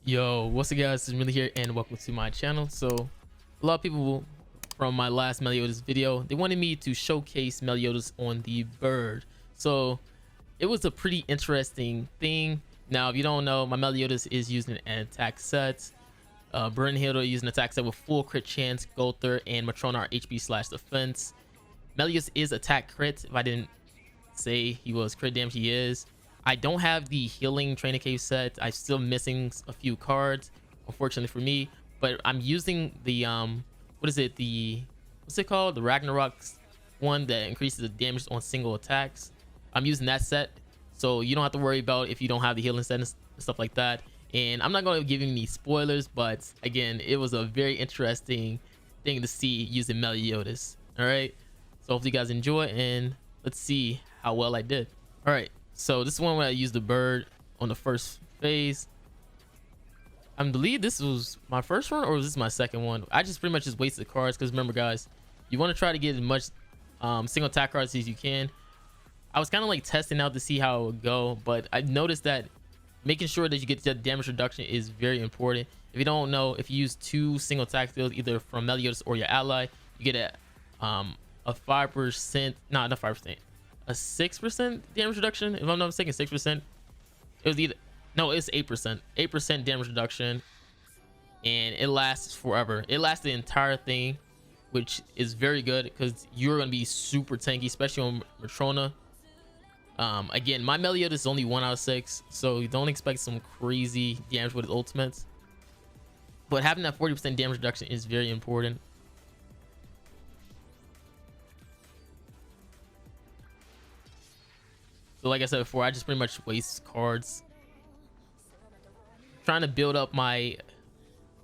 Yo, what's up guys, it's Marilli here and welcome to my channel. So a lot of people from my last MELIODAS video, they wanted me to showcase MELIODAS on the bird. So it was a pretty interesting thing. Now if you don't know, my MELIODAS is using an attack set. Brunhilde using an attack set with full crit chance, Gulther and Matrona are HP slash defense. MELIODAS is attack crit. If I didn't say he was crit damage, he is. I don't have the healing trainer cave set. I'm still missing a few cards, unfortunately for me, but I'm using the what's it called, the Ragnarok one that increases the damage on single attacks. I'm using that set, so you don't have to worry about if you don't have the healing set and stuff like that. And I'm not going to give you any spoilers, but again, it was a very interesting thing to see using MELIODAS. All right, so hopefully you guys enjoy, and let's see how well I did. All right, so this is one where I used the bird on the first phase. I believe this was my first one, or was this my second one? I just pretty much just wasted cards, because remember guys, you want to try to get as much single attack cards as you can. I was kind of like testing out to see how it would go, but I noticed that making sure that you get that damage reduction is very important. If you don't know, if you use 2 single attack skills either from MELIODAS or your ally, you get a 5%, no, not 5%, a 6% damage reduction. If I'm not mistaken, 6%. It was either, no, it's 8% damage reduction, and it lasts forever. It lasts the entire thing, which is very good because you're gonna be super tanky, especially on Matrona. Again, my MELIODAS is only 1 out of 6, so you don't expect some crazy damage with his ultimates, but having that 40% damage reduction is very important. So like I said before, I just pretty much waste cards trying to build up my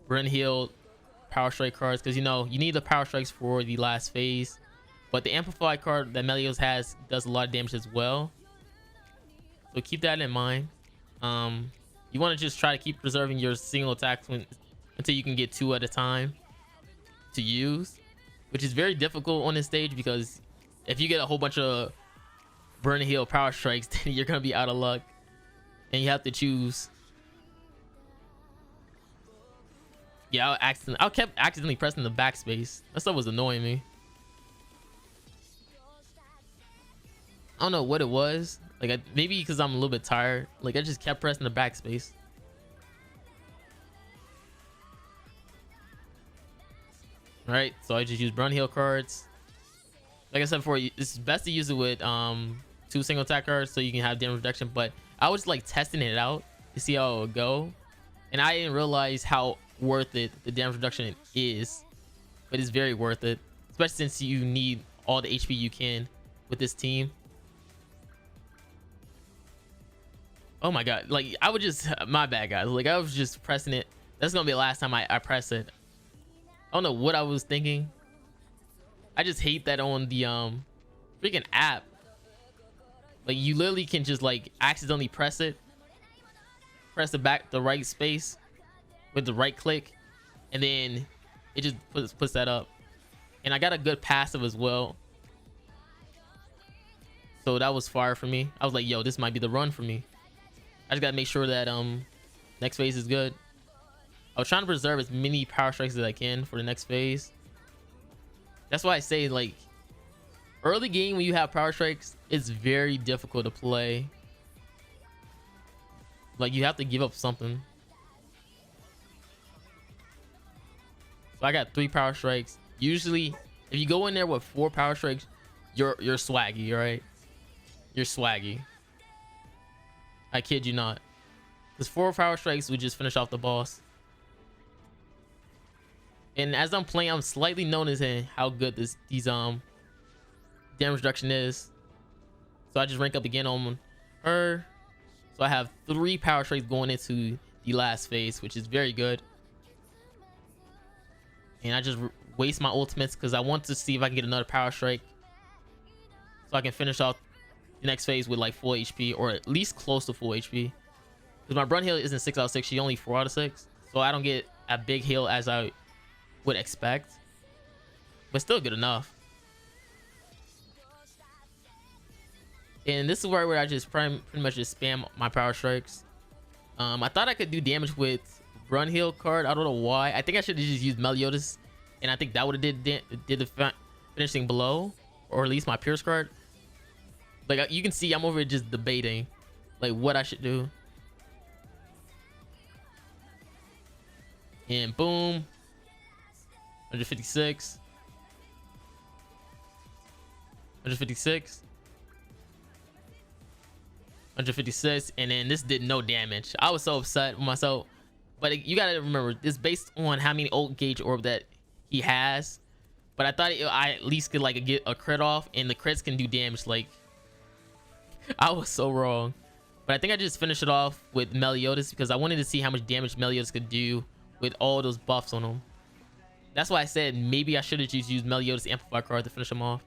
Brunhilde power strike cards, because you know you need the power strikes for the last phase, but the amplified card that MELIODAS has does a lot of damage as well, so keep that in mind. You want to just try to keep preserving your single attacks until you can get 2 at a time to use, which is very difficult on this stage, because if you get a whole bunch of Brunhilde power strikes, then you're gonna be out of luck and you have to choose. Yeah, I kept accidentally pressing the backspace. That stuff was annoying me. I don't know what it was, like maybe because I'm a little bit tired, like I just kept pressing the backspace. All right, so I just use Brunhilde cards. Like I said before, it's best to use it with 2 single attack cards so you can have damage reduction, but I was like testing it out to see how it would go, and I didn't realize how worth it the damage reduction is, but it's very worth it, especially since you need all the HP you can with this team. Oh my god, like I would just, my bad guys, like I was just pressing it. That's gonna be the last time I press it. I don't know what I was thinking. I just hate that on the freaking app, like you literally can just like accidentally press the right space with the right click, and then it just puts that up. And I got a good passive as well, so that was fire for me. I was like, yo, this might be the run for me. I just gotta make sure that next phase is good. I was trying to preserve as many power strikes as I can for the next phase. That's why I say, like, early game when you have power strikes, it's very difficult to play. Like you have to give up something. So I got 3 power strikes. Usually if you go in there with 4 power strikes, you're swaggy. All right, you're swaggy. I kid you not, because 4 power strikes would just finish off the boss. And as I'm playing, I'm slightly noticing how good these damage reduction is. So I just rank up again on her. So I have 3 power strikes going into the last phase, which is very good. And I just waste my ultimates because I want to see if I can get another power strike, so I can finish off the next phase with like full HP, or at least close to full HP. Because my Brunhilde isn't 6 out of 6, she's only 4 out of 6. So I don't get a big heal as I would expect, but still good enough. And this is where I just pretty much just spam my power strikes. I thought I could do damage with Brunhill card. I don't know why. I think I should have just used Meliodas, and I think that would have did the finishing below, or at least my Pierce card. Like you can see, I'm over here just debating, like what I should do. And boom, 156, 156. 156, and then this did no damage. I was so upset with myself, but you gotta remember this based on how many old gauge orb that he has. But I thought I at least could like get a crit off, and the crits can do damage. Like I was so wrong, but I think I just finished it off with Meliodas because I wanted to see how much damage Meliodas could do with all those buffs on him. That's why I said maybe I should have just used Meliodas Amplify card to finish him off.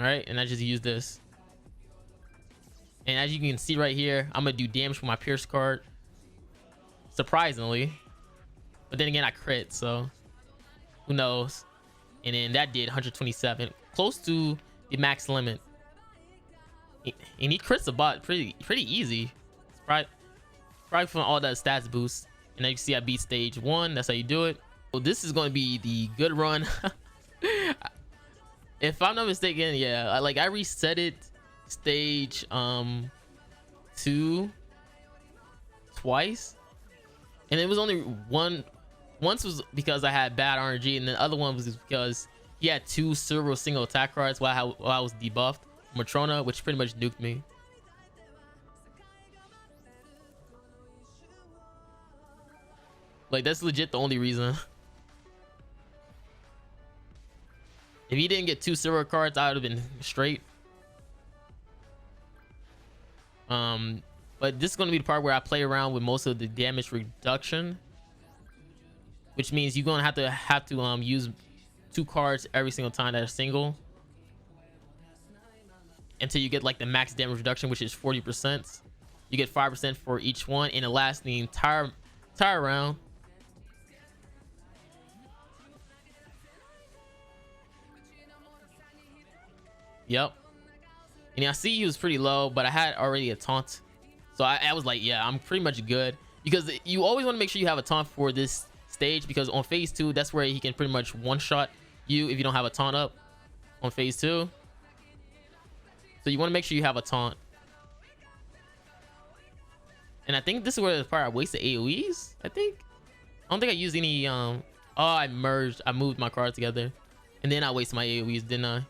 All right, and I just use this, and as you can see right here, I'm gonna do damage with my Pierce card, surprisingly, but then again I crit, so who knows. And then that did 127, close to the max limit, and he crits the bot pretty easy. It's probably from all that stats boost. And then you can see I beat stage 1. That's how you do it. So this is going to be the good run. If I'm not mistaken, yeah, I reset it stage 2 twice, and it was only once was because I had bad RNG, and the other one was because he had 2 silver single attack cards while I was debuffed Matrona, which pretty much nuked me. Like that's legit the only reason. If he didn't get 2 silver cards, I would have been straight. But this is going to be the part where I play around with most of the damage reduction, which means you're going to have to use 2 cards every single time that are single until you get like the max damage reduction, which is 40%. You get 5% for each one, and it lasts the entire round. Yep. And I see he was pretty low, but I had already a taunt, so I was like, yeah, I'm pretty much good, because you always want to make sure you have a taunt for this stage, because on phase 2 that's where he can pretty much one-shot you if you don't have a taunt up on phase 2. So you want to make sure you have a taunt. And I think this is where the part I wasted AoEs. I don't think I used any oh, I moved my cards together, and then I wasted my AoEs, didn't I?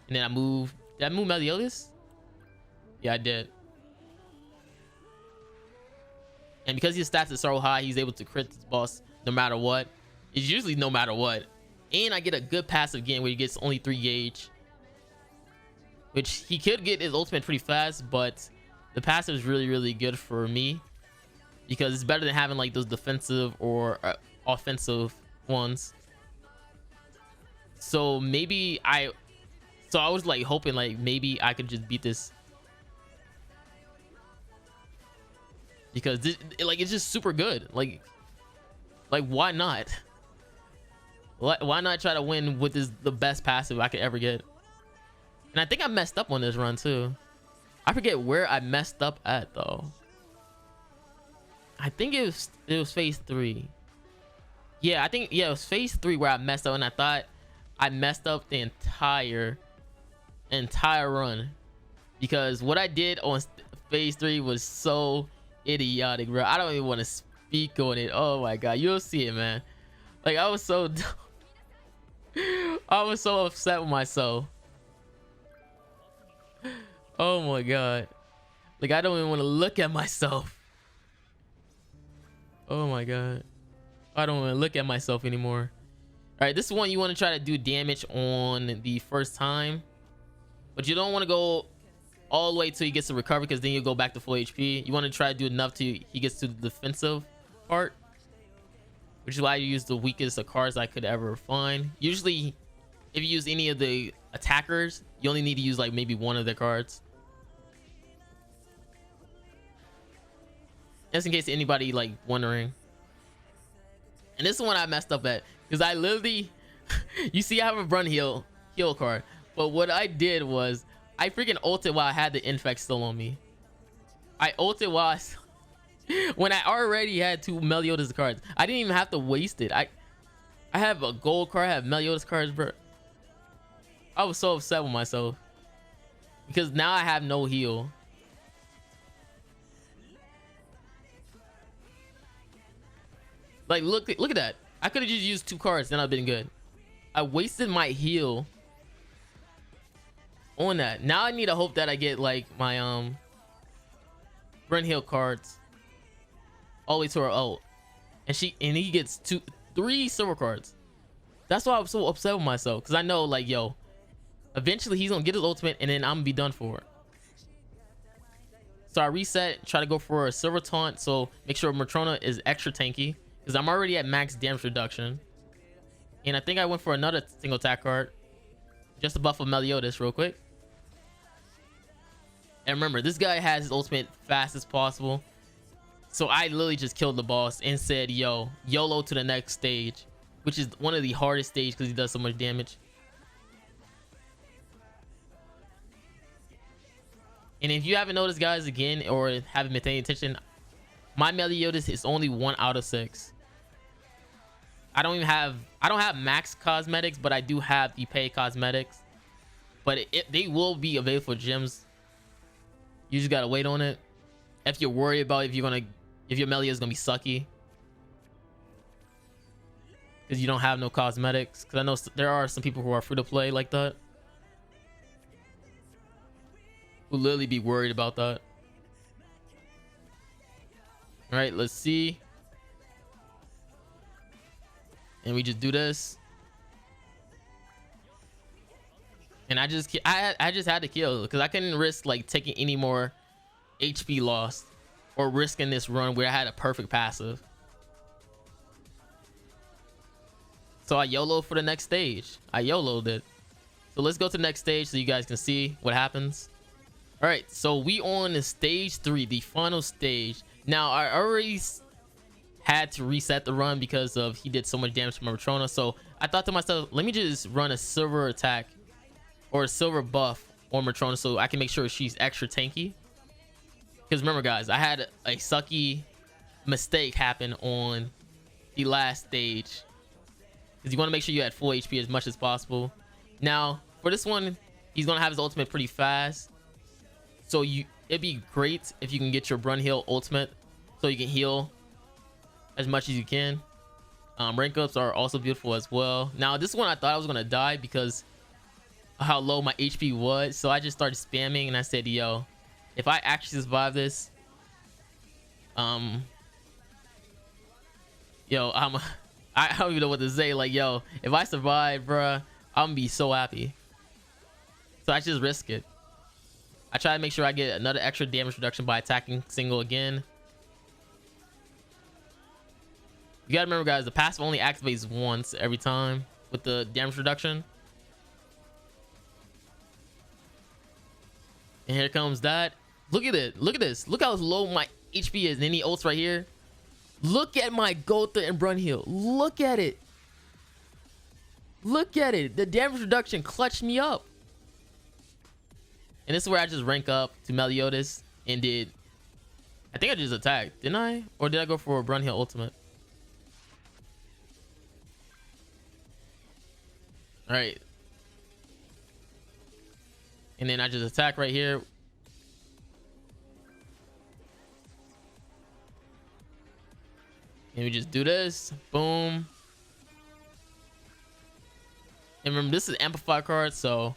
And then did I move Meliodas? Yeah, I did. And because his stats are so high, he's able to crit this boss no matter what. It's usually no matter what. And I get a good passive game where he gets only 3 gauge, which he could get his ultimate pretty fast, but the passive is really good for me because it's better than having like those defensive or offensive ones. So maybe I was like hoping like maybe I could just beat this, because this, like, it's just super good. Like why not? Why not try to win with the best passive I could ever get? And I think I messed up on this run too. I forget where I messed up at though. I think it was phase 3. Yeah, I think it was phase 3 where I messed up, and I thought I messed up the entire run, because what I did on phase 3 was so idiotic, bro. I don't even want to speak on it. Oh my god, you'll see it, man. Like I was so I was so upset with myself. Oh my god, like I don't even want to look at myself. Oh my god, I don't want to look at myself anymore. All right, this is one you want to try to do damage on the first time, but you don't want to go all the way till he gets to recover, because then you go back to full HP. You want to try to do enough till he gets to the defensive part, which is why I use the weakest of cards I could ever find. Usually if you use any of the attackers, you only need to use like maybe one of their cards. Just in case anybody like wondering. And this is one I messed up at, because I literally you see I have a run heal card, but what I did was I freaking ulted while I had the infect still on me. I ulted while when I already had 2 Meliodas cards. I didn't even have to waste it. I have a gold card. I have Meliodas cards, bro. I was so upset with myself because now I have no heal. Like, look at that. I could have just used 2 cards, then I've been good. I wasted my heal on that. Now I need to hope that I get like my Brent Hill cards all the way to her ult, and he gets 3 silver cards. That's why I was so upset with myself, because I know, like, yo, eventually he's gonna get his ultimate and then I'm gonna be done for it. So I reset, try to go for a silver taunt, so make sure Matrona is extra tanky, because I'm already at max damage reduction. And I think I went for another single attack card just to buff a Meliodas real quick. And remember, this guy has his ultimate fast as possible, so I literally just killed the boss and said, yo, YOLO to the next stage, which is one of the hardest stages because he does so much damage. And if you haven't noticed, guys, again, or haven't been paying attention, my Meliodas is only 1 out of 6. I don't have max cosmetics, but I do have the paid cosmetics, but they will be available for gems. You just gotta wait on it if you're worried about if your Melia is gonna be sucky because you don't have no cosmetics. Because I know there are some people who are free to play like that who literally be worried about that. All right, let's see. And we just do this, and I just had to kill because I couldn't risk like taking any more HP loss or risking this run where I had a perfect passive. So I YOLO for the next stage. I YOLO'd it. So let's go to the next stage so you guys can see what happens. All right, so we on the stage 3, the final stage. Now I already had to reset the run because of he did so much damage to my Matrona. So I thought to myself, let me just run a silver attack or a silver buff on Matrona so I can make sure she's extra tanky. Because remember, guys, I had a sucky mistake happen on the last stage, because you want to make sure you had full HP as much as possible. Now for this one, he's gonna have his ultimate pretty fast, so it'd be great if you can get your Brunhild ultimate so you can heal as much as you can. Rank ups are also beautiful as well. Now this one I thought I was gonna die because of how low my HP was, so I just started spamming and I said, yo, if I actually survive this, I don't even know what to say. Like, yo, if I survive, bruh, I'm gonna be so happy. So I just risk it. I try to make sure I get another extra damage reduction by attacking single again. You gotta remember, guys, the passive only activates once every time with the damage reduction. And here comes that. Look at it. Look at this. Look how low my HP is. And then he ults right here. Look at my Gotha and Brunhild. Look at it. Look at it. The damage reduction clutched me up. And this is where I just rank up to Meliodas and did... I think I just attacked, didn't I? Or did I go for a Brunhild ultimate? All right. And then I just attack right here. And we just do this. Boom. And remember, this is an amplified card, so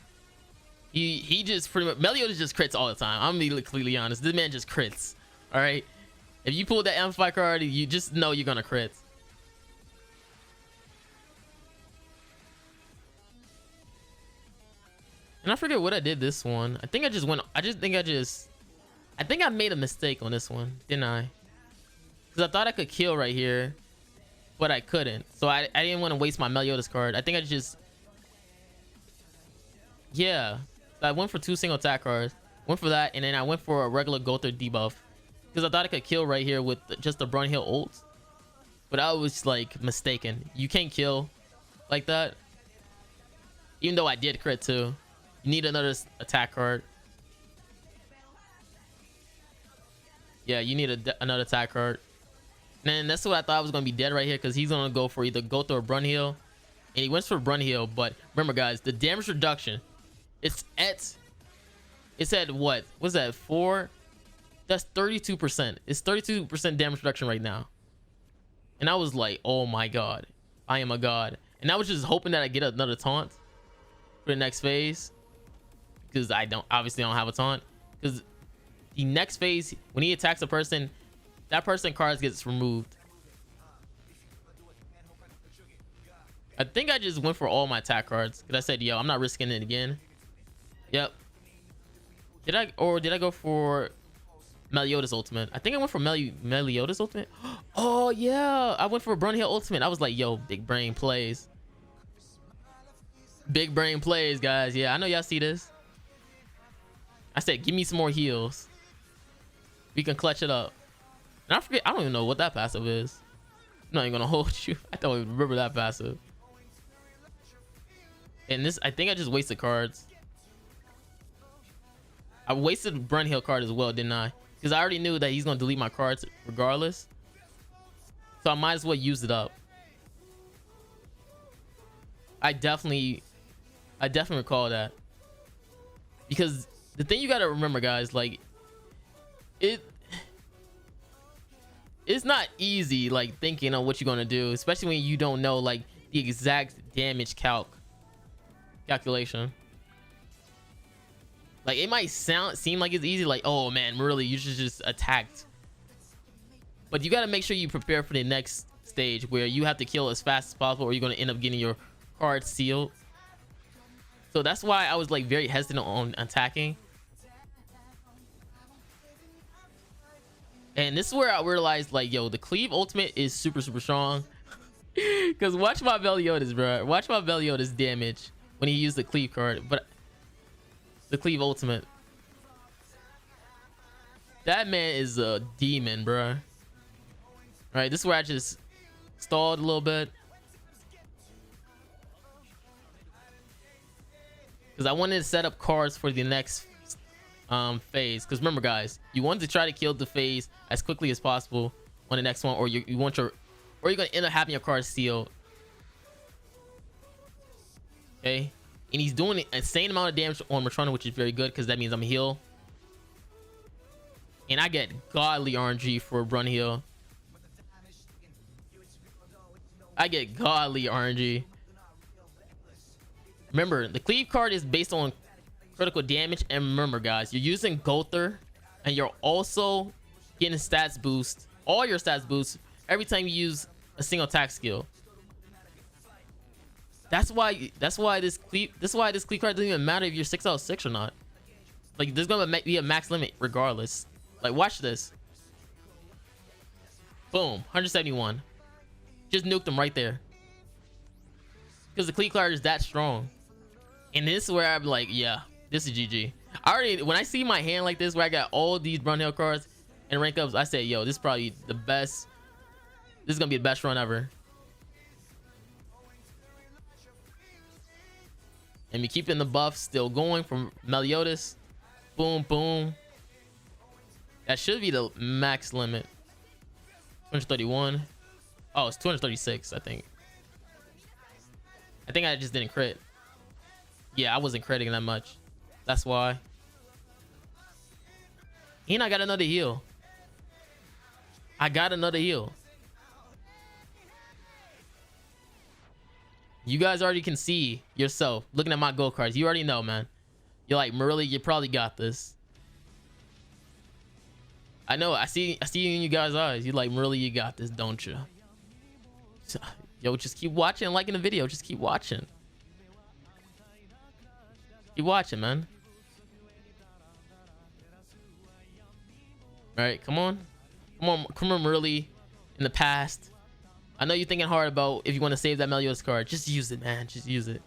he just pretty much... Meliodas just crits all the time. I'm gonna be completely honest. This man just crits. All right. If you pull that amplified card, you just know you're gonna crit. And I forget what I did this one. I think I made a mistake on this one, didn't I? Because I thought I could kill right here, but I couldn't. So I didn't want to waste my Meliodas card. I think I just... Yeah. I went for 2 single attack cards. Went for that, and then I went for a regular Gotha debuff. Because I thought I could kill right here with just the Brunhild ult. But I was, like, mistaken. You can't kill like that. Even though I did crit too. You need another attack card. Yeah, you need another attack card. And that's what I thought was gonna be dead right here, because he's gonna go for either Gotha or Brunhild, and he went for Brunhild. But remember, guys, the damage reduction, it's at what was that, 4? That's 32%. It's 32% damage reduction right now. And I was like, oh my god, I am a god. And I was just hoping that I get another taunt for the next phase, because I obviously don't have a taunt, because the next phase, when he attacks a person, that person cards gets removed. I think I just went for all my attack cards, because I said, yo, I'm not risking it again. Yep. Did I go for Meliodas ultimate? I think I went for Meliodas ultimate. Oh yeah, I went for Brunhild ultimate. I was like, yo, big brain plays. Big brain plays, guys. Yeah, I know y'all see this. I said, give me some more heals. We can clutch it up. And I don't even know what that passive is. I'm not even gonna hold you. I don't even remember that passive. And this, I think I just wasted cards. I wasted Brunhild card as well, didn't I? Because I already knew that he's gonna delete my cards regardless. So I might as well use it up. I definitely recall that. Because the thing you gotta remember, guys, like it's not easy, like, thinking on what you're gonna do, especially when you don't know like the exact damage calculation. Like, it might seem like it's easy, like, oh man, Marilli, you should just attacked. But you got to make sure you prepare for the next stage where you have to kill as fast as possible, or you're going to end up getting your card sealed. So that's why I was like very hesitant on attacking. And this is where I realized, like, yo, the cleave ultimate is super strong. Because watch my Meliodas, bro. Watch my Meliodas damage when he used the cleave card. But the cleave ultimate, that man is a demon, bro. All right, this is where I just stalled a little bit, because I wanted to set up cards for the next phase. Because remember, guys, you want to try to kill the phase as quickly as possible on the next one, or you want your, or you're gonna end up having your cards sealed. Okay. And he's doing an insane amount of damage on Matrona, which is very good, because that means I'm a heal. And I get godly RNG for Brunhild. I get godly RNG. Remember, the cleave card is based on critical damage. And remember, guys, you're using Gotha, and you're also getting stats boost, all your stats boost, every time you use a single attack skill. That's why this cleave card doesn't even matter if you're 6 out of 6 or not. Like, there's gonna be a max limit regardless. Like, watch this. Boom, 171. Just nuked them right there. Because the cleave card is that strong. And this is where I'm like, yeah, this is GG. I already, when I see my hand like this, where I got all these Brunhild cards and rank ups, I say, yo, this is probably the best. This is gonna be the best run ever. And we keeping the buff still going from Meliodas. Boom, boom. That should be the max limit. 231. Oh, it's 236, I think. I think I just didn't crit. Yeah, I wasn't critting that much. That's why. And I got another heal. I got another heal. You guys already can see yourself looking at my gold cards. You already know, man. You're like, Marilli, you probably got this. I know. I see you in you guys' eyes. You're like, Marilli, you got this, don't you? Yo, just keep watching and liking the video. Just keep watching. Keep watching, man. All right, come on. Come on, Marilli. In the past. I know you're thinking hard about if you want to save that Meliodas card. Just use it, man. Just use it.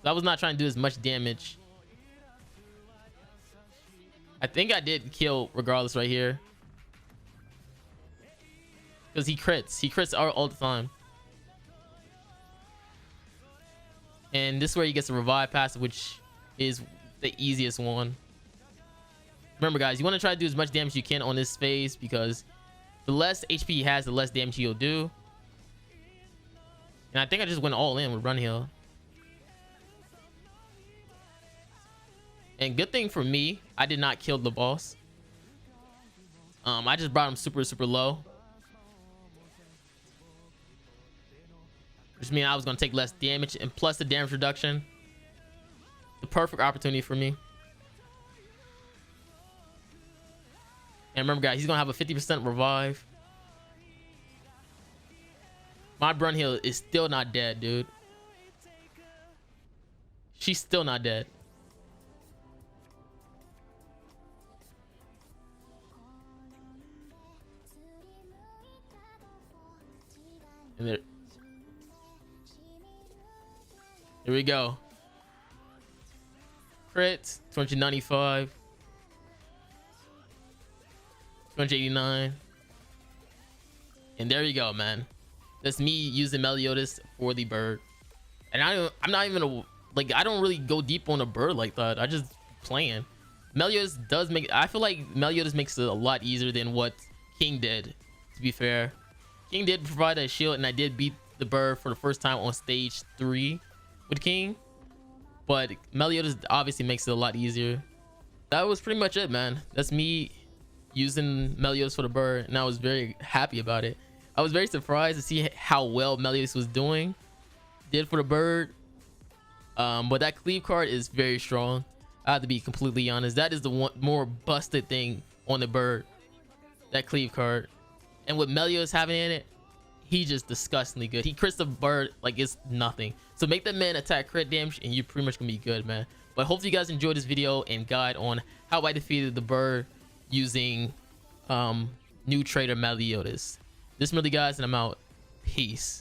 I was not trying to do as much damage. I think I did kill regardless right here. Because he crits. He crits all the time. And this is where he gets a revive pass, which is the easiest one. Remember, guys, you want to try to do as much damage you can on this phase, because the less HP he has, the less damage he'll do. And I think I just went all in with run heal. And good thing for me, I did not kill the boss. I just brought him super low, which means I was gonna take less damage, and plus the damage reduction, the perfect opportunity for me. And remember, guys, he's gonna have a 50% revive. My Brunhild is still not dead, dude. She's still not dead. And there, here we go. Crit 295, 289, and there you go, man. That's me using Meliodas for the bird. And I'm not even I don't really go deep on a bird like that. I just playing. Meliodas does make, I feel like Meliodas makes it a lot easier than what King did, to be fair. King did provide a shield, and I did beat the bird for the first time on stage 3 with King, but Meliodas obviously makes it a lot easier. That was pretty much it, man. That's me using Meliodas for the bird, and I was very happy about it. I was very surprised to see how well Meliodas did for the bird. But that cleave card is very strong. I have to be completely honest. That is the one more busted thing on the bird, that cleave card. And with Meliodas having in it, he's just disgustingly good. He crits the bird like it's nothing. So make the man attack crit damage, and you're pretty much gonna be good, man. But hopefully you guys enjoyed this video and guide on how I defeated the bird using new trader Meliodas. This is Marilli, guys, and I'm out. Peace.